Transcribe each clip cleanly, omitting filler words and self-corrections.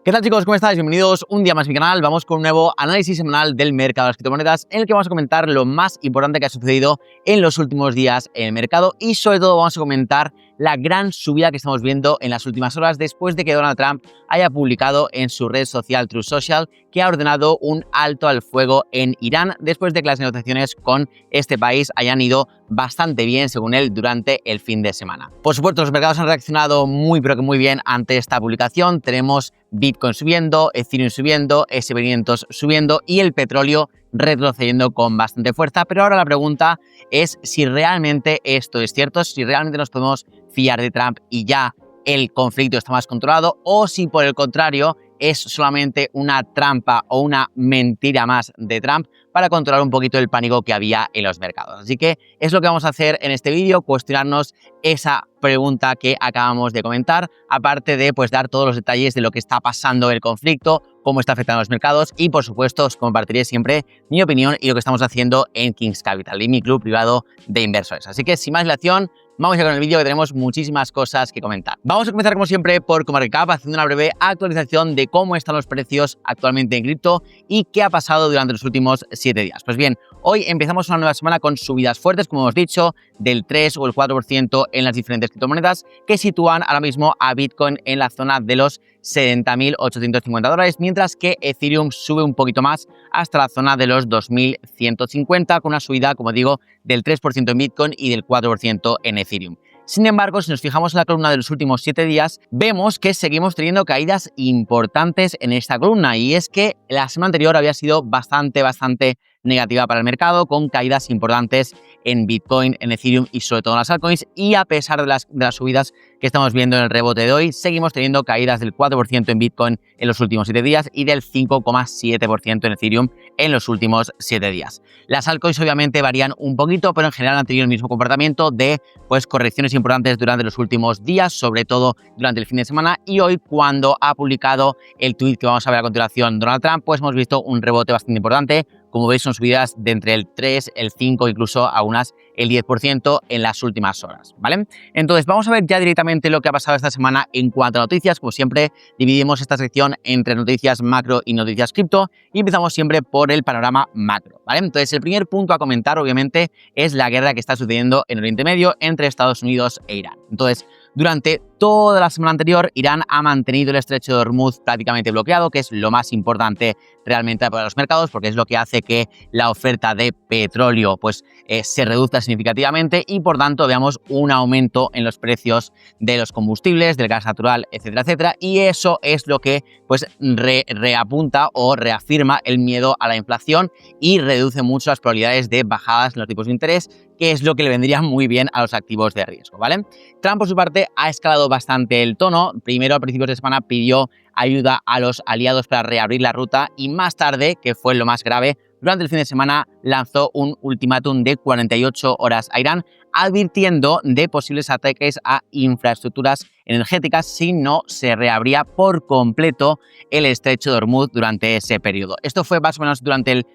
¿Qué tal, chicos? ¿Cómo estáis? Bienvenidos un día más a mi canal. Vamos con un nuevo análisis semanal del mercado de las criptomonedas en el que vamos a comentar lo más importante que ha sucedido en los últimos días en el mercado y sobre todo vamos a comentar la gran subida que estamos viendo en las últimas horas después de que Donald Trump haya publicado en su red social Truth Social que ha ordenado un alto al fuego en Irán después de que las negociaciones con este país hayan ido bastante bien, según él, durante el fin de semana. Por supuesto, los mercados han reaccionado muy bien ante esta publicación. Tenemos Bitcoin subiendo, Ethereum subiendo, S&P500 subiendo y el petróleo retrocediendo con bastante fuerza. Pero ahora la pregunta es si realmente esto es cierto, si realmente nos podemos fiar de Trump y ya el conflicto está más controlado, o si por el contrario es solamente una trampa o una mentira más de Trump para controlar un poquito el pánico que había en los mercados. Así que es lo que vamos a hacer en este vídeo, cuestionarnos esa pregunta que acabamos de comentar, aparte de dar todos los detalles de lo que está pasando en el conflicto, cómo está afectando a los mercados y, por supuesto, os compartiré siempre mi opinión y lo que estamos haciendo en Kings Capital y mi club privado de inversores. Así que, sin más dilación, vamos a con el vídeo que tenemos muchísimas cosas que comentar. Vamos a comenzar como siempre por CoinMarketCap haciendo una breve actualización de cómo están los precios actualmente en cripto y qué ha pasado durante los últimos 7 días. Pues bien, hoy empezamos una nueva semana con subidas fuertes, como hemos dicho, del 3 o el 4% en las diferentes criptomonedas que sitúan ahora mismo a Bitcoin en la zona de los $70.850, mientras que Ethereum sube un poquito más hasta la zona de los 2.150 con una subida, como digo, del 3% en Bitcoin y del 4% en Ethereum. Sin embargo, si nos fijamos en la columna de los últimos 7 días, vemos que seguimos teniendo caídas importantes en esta columna, y es que la semana anterior había sido bastante negativa para el mercado, con caídas importantes en Bitcoin, en Ethereum y sobre todo en las altcoins, y a pesar de las subidas que estamos viendo en el rebote de hoy, seguimos teniendo caídas del 4% en Bitcoin en los últimos 7 días y del 5,7% en Ethereum en los últimos 7 días. Las altcoins obviamente varían un poquito, pero en general han tenido el mismo comportamiento de correcciones importantes durante los últimos días, sobre todo durante el fin de semana, y hoy, cuando ha publicado el tweet que vamos a ver a continuación Donald Trump, pues hemos visto un rebote bastante importante. Como veis, son subidas de entre el 3, el 5, incluso algunas el 10% en las últimas horas, ¿vale? Entonces, vamos a ver ya directamente lo que ha pasado esta semana en cuanto a noticias. Como siempre, dividimos esta sección entre noticias macro y noticias cripto y empezamos siempre por el panorama macro, ¿vale? Entonces, el primer punto a comentar, obviamente, es la guerra que está sucediendo en Oriente Medio entre Estados Unidos e Irán. Entonces, durante toda la semana anterior, Irán ha mantenido el estrecho de Hormuz prácticamente bloqueado, que es lo más importante realmente para los mercados, porque es lo que hace que la oferta de petróleo se reduzca significativamente y, por tanto, veamos un aumento en los precios de los combustibles, del gas natural, etcétera, etcétera. Y eso es lo que reapunta o reafirma el miedo a la inflación y reduce mucho las probabilidades de bajadas en los tipos de interés, que es lo que le vendría muy bien a los activos de riesgo, ¿vale? Trump, por su parte, ha escalado bastante el tono. Primero, a principios de semana, pidió ayuda a los aliados para reabrir la ruta y más tarde, que fue lo más grave, durante el fin de semana lanzó un ultimátum de 48 horas a Irán, advirtiendo de posibles ataques a infraestructuras energéticas si no se reabría por completo el estrecho de Hormuz durante ese periodo. Esto fue más o menos durante el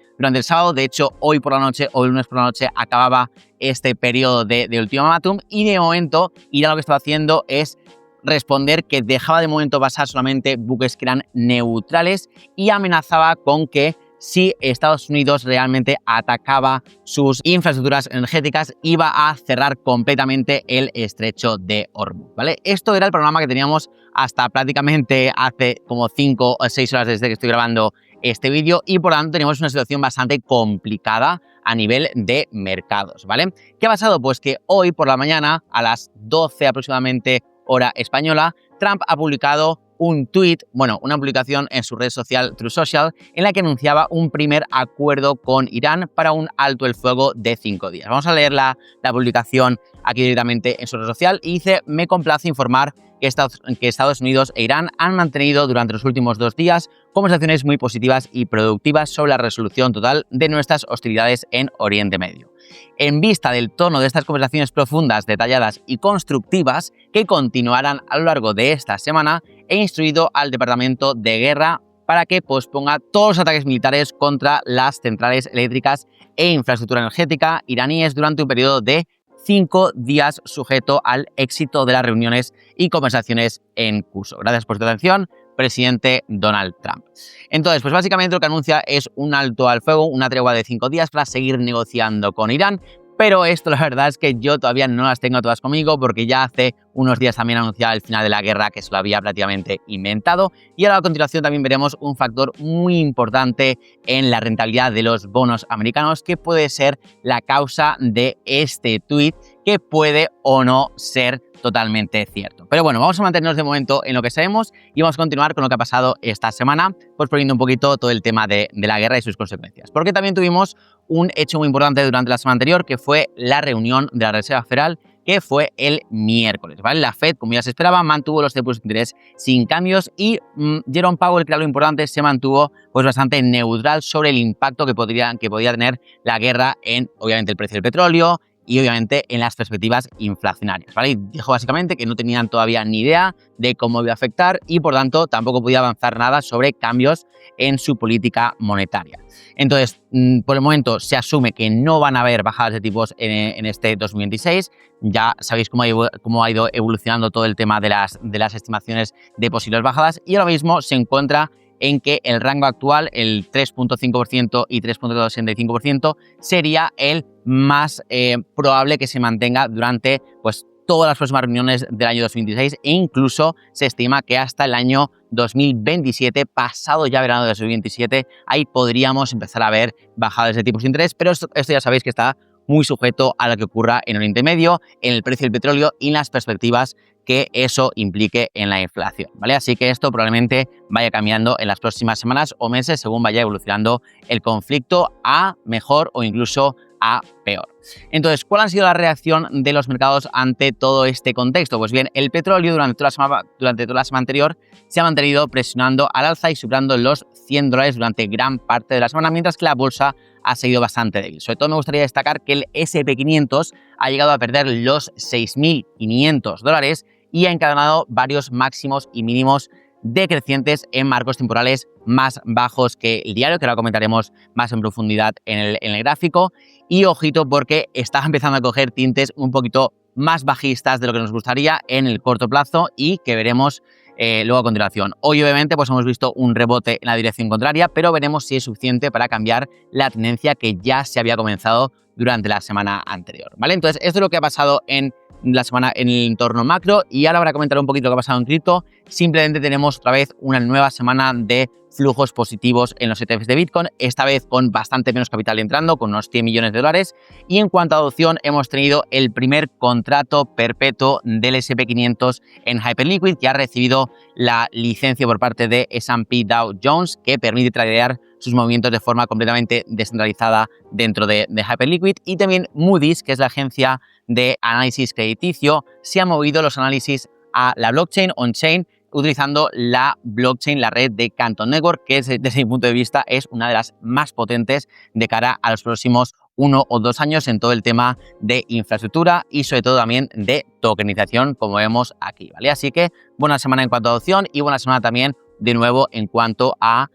sábado. De hecho, hoy por la noche o el lunes por la noche acababa este periodo de ultimátum, y de momento Irán lo que estaba haciendo es responder que dejaba de momento pasar solamente buques que eran neutrales y amenazaba con que si Estados Unidos realmente atacaba sus infraestructuras energéticas, iba a cerrar completamente el estrecho de Hormuz, ¿vale? Esto era el panorama que teníamos hasta prácticamente hace como 5 o 6 horas desde que estoy grabando este vídeo, y por lo tanto tenemos una situación bastante complicada a nivel de mercados, ¿vale? ¿Qué ha pasado? Pues que hoy por la mañana, a las 12 aproximadamente hora española, Trump ha publicado un tweet, una publicación en su red social Truth Social, en la que anunciaba un primer acuerdo con Irán para un alto el fuego de 5 días. Vamos a leer la publicación aquí directamente en su red social y dice: me complace informar que Estados Unidos e Irán han mantenido durante los últimos 2 días conversaciones muy positivas y productivas sobre la resolución total de nuestras hostilidades en Oriente Medio. En vista del tono de estas conversaciones profundas, detalladas y constructivas que continuarán a lo largo de esta semana, he instruido al Departamento de Guerra para que posponga todos los ataques militares contra las centrales eléctricas e infraestructura energética iraníes durante un periodo de 5 días, sujeto al éxito de las reuniones y conversaciones en curso. Gracias por tu atención. presidente Donald Trump. Entonces, pues básicamente lo que anuncia es un alto al fuego, una tregua de 5 días para seguir negociando con Irán. Pero esto la verdad es que yo todavía no las tengo todas conmigo porque ya hace unos días también anunciaba el final de la guerra, que se lo había prácticamente inventado. Y ahora a continuación también veremos un factor muy importante en la rentabilidad de los bonos americanos, que puede ser la causa de este tuit, que puede o no ser totalmente cierto. Pero bueno, vamos a mantenernos de momento en lo que sabemos y vamos a continuar con lo que ha pasado esta semana, pues poniendo un poquito todo el tema de la guerra y sus consecuencias. Porque también tuvimos un hecho muy importante durante la semana anterior, que fue la reunión de la Reserva Federal, que fue el miércoles, ¿vale? La Fed, como ya se esperaba, mantuvo los tipos de interés sin cambios y Jerome Powell, que era lo importante, se mantuvo pues bastante neutral sobre el impacto que podía tener la guerra en, obviamente, el precio del petróleo y obviamente en las perspectivas inflacionarias, ¿vale? Y dijo básicamente que no tenían todavía ni idea de cómo iba a afectar y por tanto tampoco podía avanzar nada sobre cambios en su política monetaria. Entonces, por el momento se asume que no van a haber bajadas de tipos en este 2026. Ya sabéis cómo ha ido evolucionando todo el tema de las estimaciones de posibles bajadas y ahora mismo se encuentra en que el rango actual, el 3.5% y 3.65%, sería el más probable que se mantenga durante pues, todas las próximas reuniones del año 2026 e incluso se estima que hasta el año 2027, pasado ya verano de 2027, ahí podríamos empezar a ver bajadas de tipos de interés, pero esto ya sabéis que está muy sujeto a lo que ocurra en Oriente Medio, en el precio del petróleo y en las perspectivas que eso implique en la inflación, ¿vale? Así que esto probablemente vaya cambiando en las próximas semanas o meses según vaya evolucionando el conflicto a mejor o incluso a peor. Entonces, ¿cuál ha sido la reacción de los mercados ante todo este contexto? Pues bien, el petróleo durante toda la semana anterior se ha mantenido presionando al alza y superando los $100 durante gran parte de la semana, mientras que la bolsa ha seguido bastante débil. Sobre todo me gustaría destacar que el S&P 500 ha llegado a perder los $6.500 y ha encadenado varios máximos y mínimos decrecientes en marcos temporales más bajos que el diario, que ahora comentaremos más en profundidad en el gráfico. Y ojito porque está empezando a coger tintes un poquito más bajistas de lo que nos gustaría en el corto plazo y que veremos luego a continuación. Hoy obviamente pues hemos visto un rebote en la dirección contraria, pero veremos si es suficiente para cambiar la tendencia que ya se había comenzado durante la semana anterior, ¿vale? Entonces esto es lo que ha pasado en la semana en el entorno macro y ahora para comentar un poquito lo que ha pasado en cripto, simplemente tenemos otra vez una nueva semana de flujos positivos en los ETFs de Bitcoin, esta vez con bastante menos capital entrando, con unos $100 millones. Y en cuanto a adopción, hemos tenido el primer contrato perpetuo del S&P 500 en Hyperliquid, que ha recibido la licencia por parte de S&P Dow Jones, que permite tradear sus movimientos de forma completamente descentralizada dentro de Hyperliquid. Y también Moody's, que es la agencia de análisis crediticio, se ha movido los análisis a la blockchain on-chain utilizando la blockchain, la red de Canton Network, que desde mi punto de vista es una de las más potentes de cara a los próximos 1 o 2 años en todo el tema de infraestructura y sobre todo también de tokenización, como vemos aquí, ¿vale? Así que buena semana en cuanto a adopción y buena semana también de nuevo en cuanto a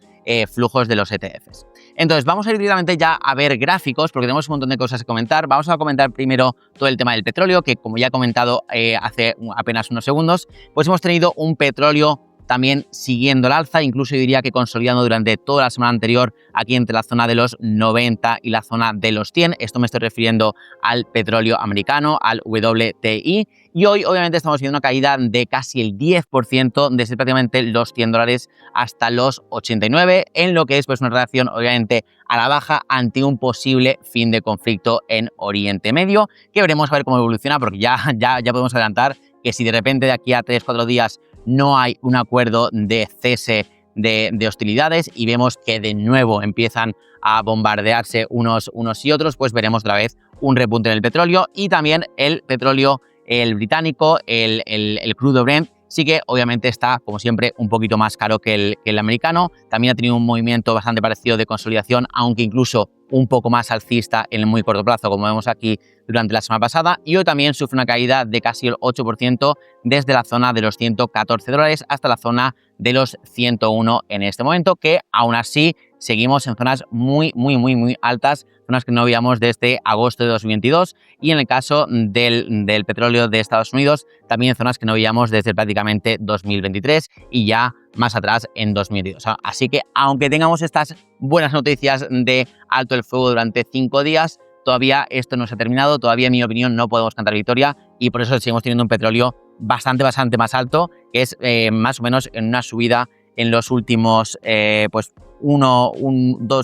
flujos de los ETFs. Entonces vamos a ir directamente ya a ver gráficos porque tenemos un montón de cosas que comentar. Vamos a comentar primero todo el tema del petróleo, que como ya he comentado hace apenas unos segundos, pues hemos tenido un petróleo también siguiendo el alza, incluso yo diría que consolidando durante toda la semana anterior aquí entre la zona de los 90 y la zona de los 100. Esto me estoy refiriendo al petróleo americano, al WTI. Y hoy obviamente estamos viendo una caída de casi el 10% desde prácticamente los $100 hasta los 89, en lo que es pues una reacción obviamente a la baja ante un posible fin de conflicto en Oriente Medio, que veremos a ver cómo evoluciona porque ya podemos adelantar que si de repente de aquí a 3-4 días no hay un acuerdo de cese de hostilidades y vemos que de nuevo empiezan a bombardearse unos y otros, pues veremos otra vez un repunte en el petróleo y también el petróleo, el británico, el crudo Brent, sí que obviamente está, como siempre, un poquito más caro que el americano. También ha tenido un movimiento bastante parecido de consolidación, aunque incluso un poco más alcista en el muy corto plazo, como vemos aquí durante la semana pasada. Y hoy también sufre una caída de casi el 8% desde la zona de los $114 hasta la zona de los 101 en este momento, que aún así seguimos en zonas muy altas, zonas que no veíamos desde agosto de 2022, y en el caso del petróleo de Estados Unidos, también zonas que no veíamos desde prácticamente 2023 y ya más atrás en 2022. Así que aunque tengamos estas buenas noticias de alto el fuego durante 5 días, todavía esto no se ha terminado, todavía en mi opinión no podemos cantar victoria y por eso seguimos teniendo un petróleo bastante más alto, que es más o menos en una subida en los últimos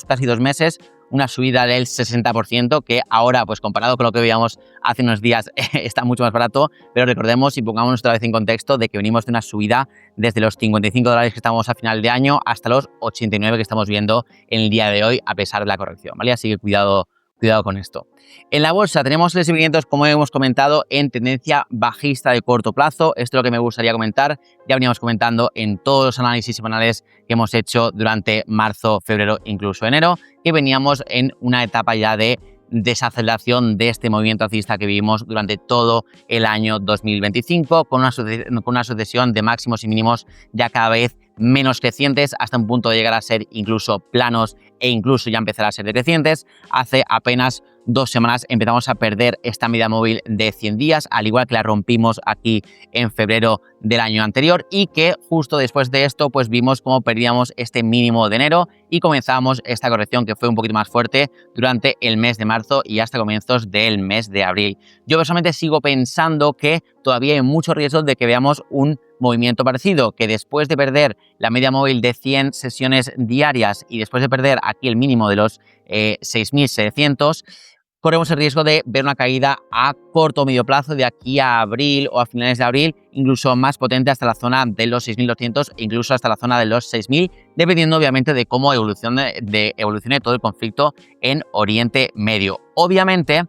casi 2 meses, una subida del 60%, que ahora, pues comparado con lo que veíamos hace unos días, está mucho más barato, pero recordemos y pongámonos otra vez en contexto de que venimos de una subida desde los $55 que estamos a final de año hasta los 89 que estamos viendo en el día de hoy, a pesar de la corrección, ¿vale? Así que cuidado con esto. En la bolsa tenemos el S&P 500, como hemos comentado, en tendencia bajista de corto plazo. Esto es lo que me gustaría comentar. Ya veníamos comentando en todos los análisis semanales que hemos hecho durante marzo, febrero, incluso enero, que veníamos en una etapa ya de desaceleración de este movimiento alcista que vivimos durante todo el año 2025, con una sucesión de máximos y mínimos ya cada vez menos crecientes, hasta un punto de llegar a ser incluso planos e incluso ya empezar a ser decrecientes. Hace apenas 2 semanas empezamos a perder esta media móvil de 100 días, al igual que la rompimos aquí en febrero del año anterior, y que justo después de esto pues vimos cómo perdíamos este mínimo de enero y comenzamos esta corrección que fue un poquito más fuerte durante el mes de marzo y hasta comienzos del mes de abril. Yo personalmente sigo pensando que todavía hay mucho riesgo de que veamos un movimiento parecido, que después de perder la media móvil de 100 sesiones diarias y después de perder aquí el mínimo de los 6.700, corremos el riesgo de ver una caída a corto o medio plazo de aquí a abril o a finales de abril, incluso más potente hasta la zona de los 6.200 e incluso hasta la zona de los 6.000, dependiendo obviamente de cómo evolucione todo el conflicto en Oriente Medio. Obviamente,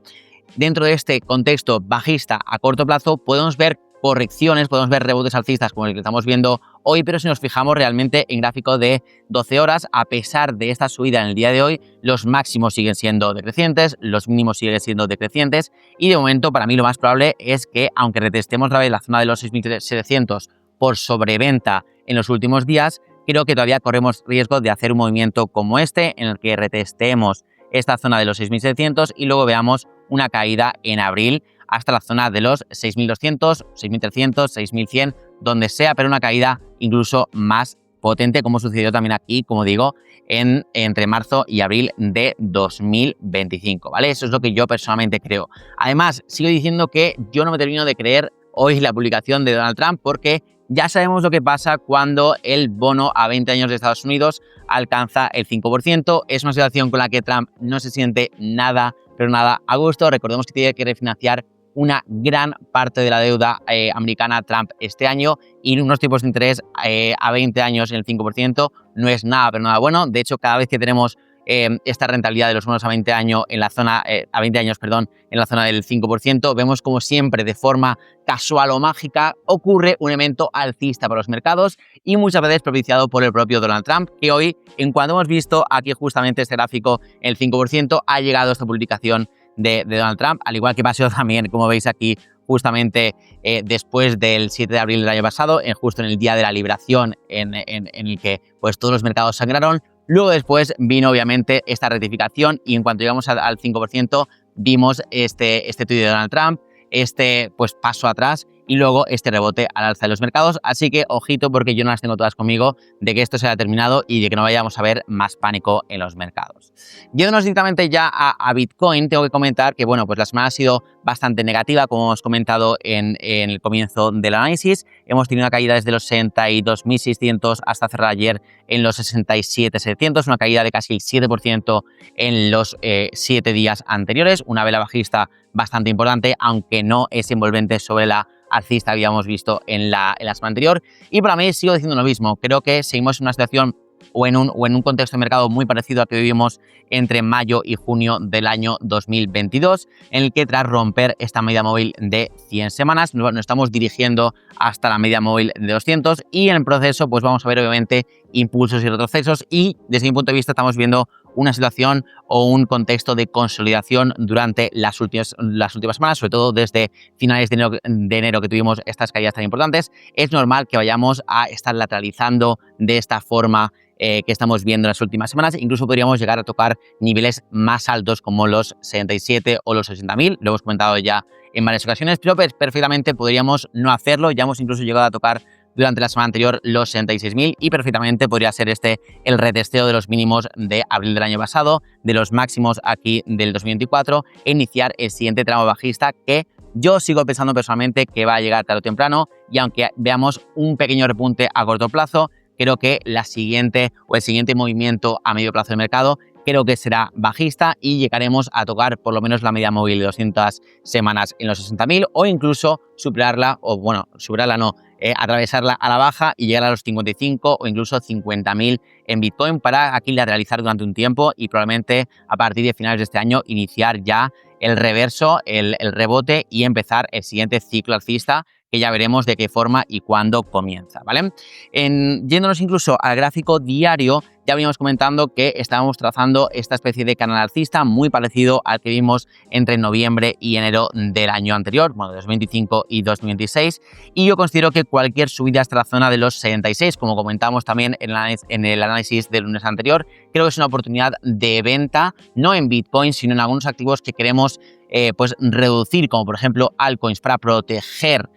dentro de este contexto bajista a corto plazo podemos ver correcciones, podemos ver rebotes alcistas como el que estamos viendo hoy, pero si nos fijamos realmente en gráfico de 12 horas, a pesar de esta subida en el día de hoy, los máximos siguen siendo decrecientes, los mínimos siguen siendo decrecientes y de momento para mí lo más probable es que, aunque retestemos otra vez la zona de los 6.700 por sobreventa en los últimos días, creo que todavía corremos riesgo de hacer un movimiento como este en el que retestemos esta zona de los 6.700 y luego veamos una caída en abril hasta la zona de los 6.200, 6.300, 6.100, donde sea, pero una caída incluso más potente, como sucedió también aquí, como digo, entre marzo y abril de 2025, ¿vale? Eso es lo que yo personalmente creo. Además, sigo diciendo que yo no me termino de creer hoy la publicación de Donald Trump, porque ya sabemos lo que pasa cuando el bono a 20 años de Estados Unidos alcanza el 5%. Es una situación con la que Trump no se siente nada, pero nada a gusto. Recordemos que tiene que refinanciar una gran parte de la deuda americana Trump este año, y unos tipos de interés a 20 años en el 5% no es nada, pero nada bueno. De hecho, cada vez que tenemos esta rentabilidad de los bonos a 20 años en la zona en la zona del 5%, vemos como siempre de forma casual o mágica ocurre un evento alcista para los mercados y muchas veces propiciado por el propio Donald Trump, que hoy, en cuanto hemos visto aquí justamente este gráfico, el 5%, ha llegado esta publicación de Donald Trump, al igual que pasó también, como veis aquí, justamente después del 7 de abril del año pasado, justo en el día de la liberación en el que pues todos los mercados sangraron. Luego después vino obviamente esta rectificación y en cuanto llegamos al 5% vimos este tuit de Donald Trump, pues paso atrás y luego este rebote al alza de los mercados. Así que ojito, porque yo no las tengo todas conmigo de que esto se haya terminado y de que no vayamos a ver más pánico en los mercados. Yéndonos directamente ya a Bitcoin, tengo que comentar que bueno, pues la semana ha sido bastante negativa, como hemos comentado en el comienzo del análisis. Hemos tenido una caída desde los 62.600 hasta cerrar ayer en los 67.700, una caída de casi el 7% en los 7 días anteriores, una vela bajista bastante importante, aunque no es envolvente sobre la alcista que habíamos visto en la semana anterior. Y para mí sigo diciendo lo mismo, creo que seguimos en una situación o en un contexto de mercado muy parecido al que vivimos entre mayo y junio del año 2022, en el que tras romper esta media móvil de 100 semanas nos estamos dirigiendo hasta la media móvil de 200 y en el proceso pues vamos a ver obviamente impulsos y retrocesos, y desde mi punto de vista estamos viendo una situación o un contexto de consolidación durante las últimas semanas, sobre todo desde finales de enero que tuvimos estas caídas tan importantes. Es normal que vayamos a estar lateralizando de esta forma que estamos viendo en las últimas semanas. Incluso podríamos llegar a tocar niveles más altos como los 67 o los 60.000. Lo hemos comentado ya en varias ocasiones, pero perfectamente podríamos no hacerlo. Ya hemos incluso llegado a tocar durante la semana anterior los 66.000 y perfectamente podría ser el retesteo de los mínimos de abril del año pasado, de los máximos aquí del 2024 e iniciar el siguiente tramo bajista que yo sigo pensando personalmente que va a llegar tarde o temprano, y aunque veamos un pequeño repunte a corto plazo, creo que el siguiente movimiento a medio plazo del mercado creo que será bajista y llegaremos a tocar por lo menos la media móvil de 200 semanas en los 60.000 o incluso superarla, atravesarla a la baja y llegar a los 55 o incluso 50.000 en Bitcoin para aquí lateralizar durante un tiempo y probablemente a partir de finales de este año iniciar ya el reverso, el rebote y empezar el siguiente ciclo alcista, que ya veremos de qué forma y cuándo comienza, ¿vale? Yéndonos incluso al gráfico diario, ya veníamos comentando que estábamos trazando esta especie de canal alcista muy parecido al que vimos entre noviembre y enero del año anterior, bueno, de 2025 y 2026, y yo considero que cualquier subida hasta la zona de los 66, como comentamos también en el análisis del lunes anterior, creo que es una oportunidad de venta, no en Bitcoin, sino en algunos activos que queremos pues reducir, como por ejemplo altcoins, para proteger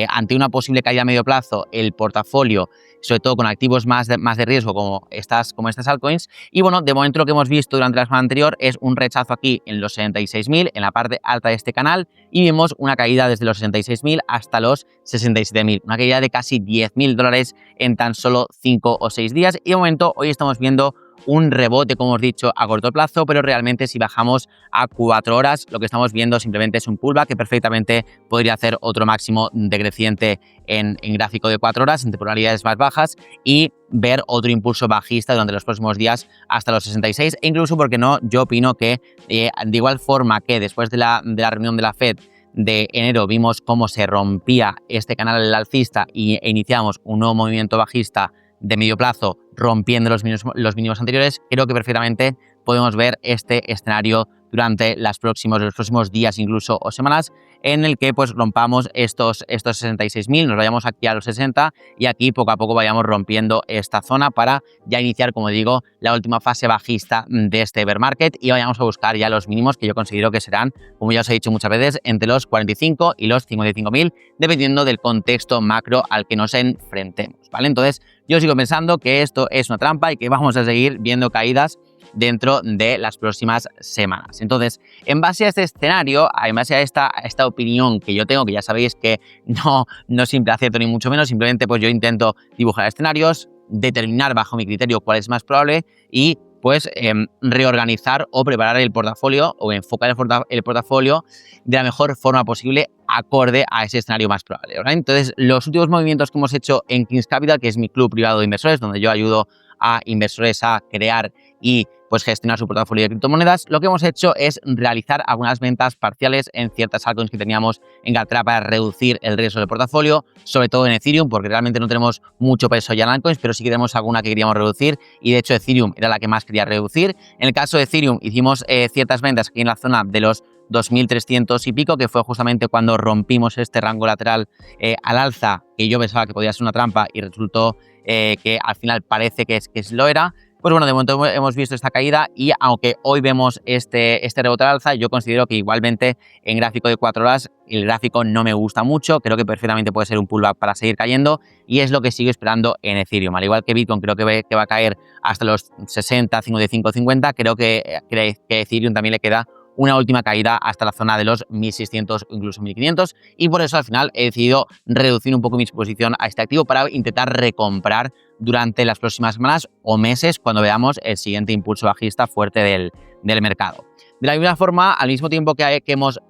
ante una posible caída a medio plazo el portafolio, sobre todo con activos más de riesgo como estas altcoins. Y bueno, de momento lo que hemos visto durante la semana anterior es un rechazo aquí en los 66.000, en la parte alta de este canal, y vemos una caída desde los 66.000 hasta los 67.000, una caída de casi $10.000 en tan solo 5 o 6 días. Y de momento hoy estamos viendo un rebote, como hemos dicho, a corto plazo, pero realmente si bajamos a 4 horas, lo que estamos viendo simplemente es un pullback que perfectamente podría hacer otro máximo decreciente en gráfico de 4 horas, en temporalidades más bajas, y ver otro impulso bajista durante los próximos días hasta los 66, e incluso, porque no, yo opino que de igual forma que después de la reunión de la Fed de enero vimos cómo se rompía este canal alcista e iniciamos un nuevo movimiento bajista de medio plazo rompiendo los mínimos anteriores, creo que perfectamente podemos ver este escenario durante los próximos días incluso o semanas, en el que pues rompamos estos 66.000, nos vayamos aquí a los 60 y aquí poco a poco vayamos rompiendo esta zona para ya iniciar, como digo, la última fase bajista de este bear market y vayamos a buscar ya los mínimos que yo considero que serán, como ya os he dicho muchas veces, entre los 45 y los 55.000, dependiendo del contexto macro al que nos enfrentemos, ¿vale? Entonces, yo sigo pensando que esto es una trampa y que vamos a seguir viendo caídas dentro de las próximas semanas. Entonces, en base a este escenario, en base a esta opinión que yo tengo, que ya sabéis que no siempre acierto ni mucho menos, simplemente pues yo intento dibujar escenarios, determinar bajo mi criterio cuál es más probable y pues reorganizar o preparar el portafolio o enfocar el portafolio de la mejor forma posible acorde a ese escenario más probable, ¿verdad? Entonces, los últimos movimientos que hemos hecho en Kings Capital, que es mi club privado de inversores, donde yo ayudo a inversores a crear y pues gestionar su portafolio de criptomonedas, lo que hemos hecho es realizar algunas ventas parciales en ciertas altcoins que teníamos en cartera para reducir el riesgo del portafolio, sobre todo en Ethereum, porque realmente no tenemos mucho peso ya en altcoins, pero sí que tenemos alguna que queríamos reducir y de hecho Ethereum era la que más quería reducir. En el caso de Ethereum hicimos ciertas ventas aquí en la zona de los 2.300 y pico, que fue justamente cuando rompimos este rango lateral al alza, que yo pensaba que podía ser una trampa y resultó que al final parece que lo era. Pues bueno, de momento hemos visto esta caída y aunque hoy vemos este rebote al alza, yo considero que igualmente en gráfico de 4 horas el gráfico no me gusta mucho, creo que perfectamente puede ser un pullback para seguir cayendo y es lo que sigo esperando en Ethereum. Al igual que Bitcoin creo que va a caer hasta los 60, 55, 50, creo que Ethereum también le queda una última caída hasta la zona de los 1.600 o incluso 1.500 y por eso al final he decidido reducir un poco mi exposición a este activo para intentar recomprar durante las próximas semanas o meses cuando veamos el siguiente impulso bajista fuerte del mercado. De la misma forma, al mismo tiempo que hemos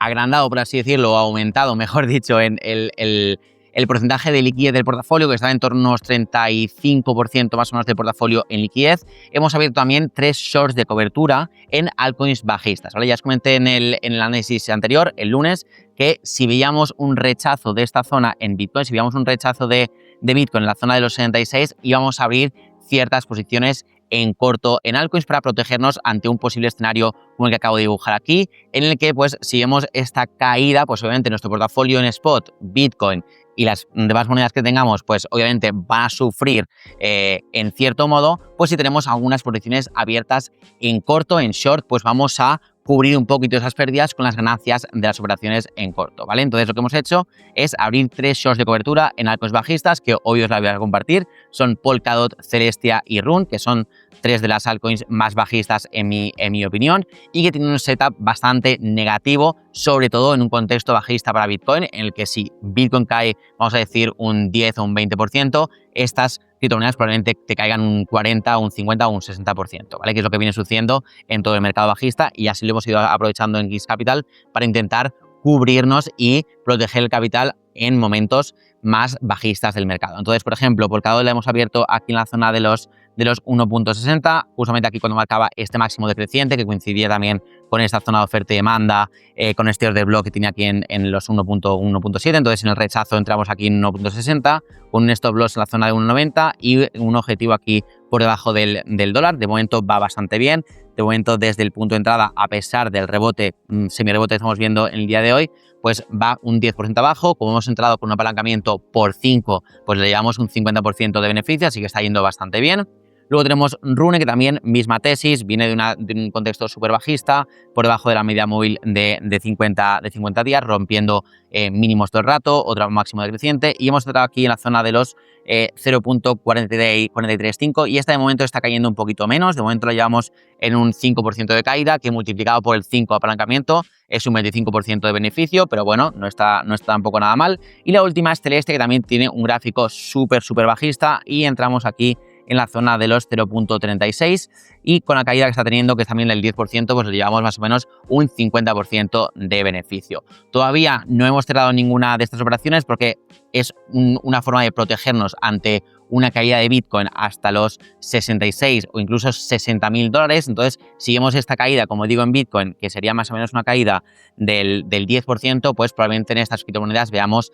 agrandado, por así decirlo, o aumentado, mejor dicho, en el porcentaje de liquidez del portafolio, que está en torno a unos 35% más o menos del portafolio en liquidez, hemos abierto también 3 shorts de cobertura en altcoins bajistas, ¿vale? Ya os comenté en el análisis anterior, el lunes, que si veíamos un rechazo de esta zona en Bitcoin, si veíamos un rechazo de Bitcoin en la zona de los 66, íbamos a abrir ciertas posiciones en corto en altcoins para protegernos ante un posible escenario como el que acabo de dibujar aquí, en el que pues si vemos esta caída, pues obviamente nuestro portafolio en spot, Bitcoin y las demás monedas que tengamos, pues obviamente van a sufrir en cierto modo, pues si tenemos algunas posiciones abiertas en corto, en short, pues vamos a cubrir un poquito esas pérdidas con las ganancias de las operaciones en corto, ¿vale? Entonces lo que hemos hecho es abrir 3 shorts de cobertura en altcoins bajistas, que hoy os la voy a compartir, son Polkadot, Celestia y Rune, que son 3 de las altcoins más bajistas en mi opinión, y que tienen un setup bastante negativo, sobre todo en un contexto bajista para Bitcoin, en el que si Bitcoin cae, vamos a decir, un 10 o un 20%, estas criptomonedas probablemente te caigan un 40, un 50 o un 60%, ¿vale? Que es lo que viene sucediendo en todo el mercado bajista, y así lo hemos ido aprovechando en Geeks Capital para intentar cubrirnos y proteger el capital en momentos más bajistas del mercado. Entonces, por ejemplo, Polkadot la hemos abierto aquí en la zona de los 1.60, justamente aquí cuando marcaba este máximo decreciente, que coincidía también con esta zona de oferta y demanda, con este order block que tenía aquí en los 1.7, entonces en el rechazo entramos aquí en 1.60, con un stop loss en la zona de 1.90 y un objetivo aquí por debajo del dólar. De momento va bastante bien, de momento desde el punto de entrada, a pesar del rebote, semirrebote que estamos viendo en el día de hoy, pues va un 10% abajo. Como hemos entrado con un apalancamiento por 5, pues le llevamos un 50% de beneficio, así que está yendo bastante bien. Luego tenemos Rune, que también misma tesis, viene de un contexto súper bajista, por debajo de la media móvil de 50 días, rompiendo mínimos todo el rato, otro máximo decreciente, y hemos entrado aquí en la zona de los 0.435, y esta de momento está cayendo un poquito menos, de momento la llevamos en un 5% de caída, que multiplicado por el 5 apalancamiento es un 25% de beneficio, pero bueno, no está tampoco nada mal. Y la última es Celeste, que también tiene un gráfico súper bajista, y entramos aquí en la zona de los 0.36, y con la caída que está teniendo, que es también del 10%, pues le llevamos más o menos un 50% de beneficio. Todavía no hemos cerrado ninguna de estas operaciones porque es una forma de protegernos ante una caída de Bitcoin hasta los 66 o incluso 60.000 dólares. Entonces, si vemos esta caída, como digo, en Bitcoin, que sería más o menos una caída del 10%, pues probablemente en estas criptomonedas veamos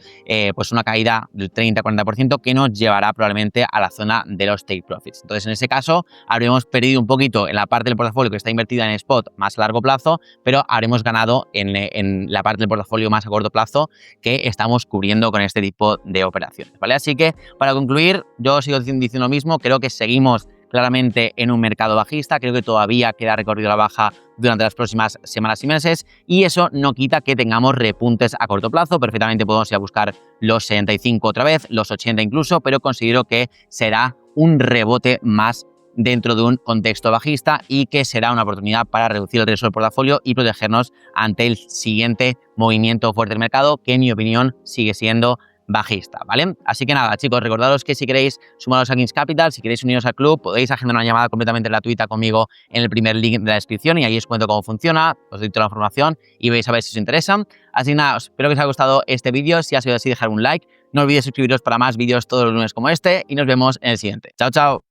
pues una caída del 30-40% que nos llevará probablemente a la zona de los take profits. Entonces, en ese caso, habremos perdido un poquito en la parte del portafolio que está invertida en spot más a largo plazo, pero habremos ganado en la parte del portafolio más a corto plazo que estamos cubriendo con este tipo de operaciones, ¿vale? Así que, para concluir, yo sigo diciendo lo mismo, creo que seguimos claramente en un mercado bajista, creo que todavía queda recorrido a la baja durante las próximas semanas y meses, y eso no quita que tengamos repuntes a corto plazo. Perfectamente podemos ir a buscar los 75 otra vez, los 80 incluso, pero considero que será un rebote más dentro de un contexto bajista y que será una oportunidad para reducir el riesgo del portafolio y protegernos ante el siguiente movimiento fuerte del mercado, que en mi opinión sigue siendo bajista, ¿vale? Así que nada, chicos, recordaros que si queréis sumaros a Geeks Capital, si queréis uniros al club, podéis agendar una llamada completamente gratuita conmigo en el primer link de la descripción, y ahí os cuento cómo funciona, os doy toda la información y veis a ver si os interesa. Así que nada, espero que os haya gustado este vídeo. Si ha sido así, dejar un like. No olvidéis suscribiros para más vídeos todos los lunes como este, y nos vemos en el siguiente. Chao, chao.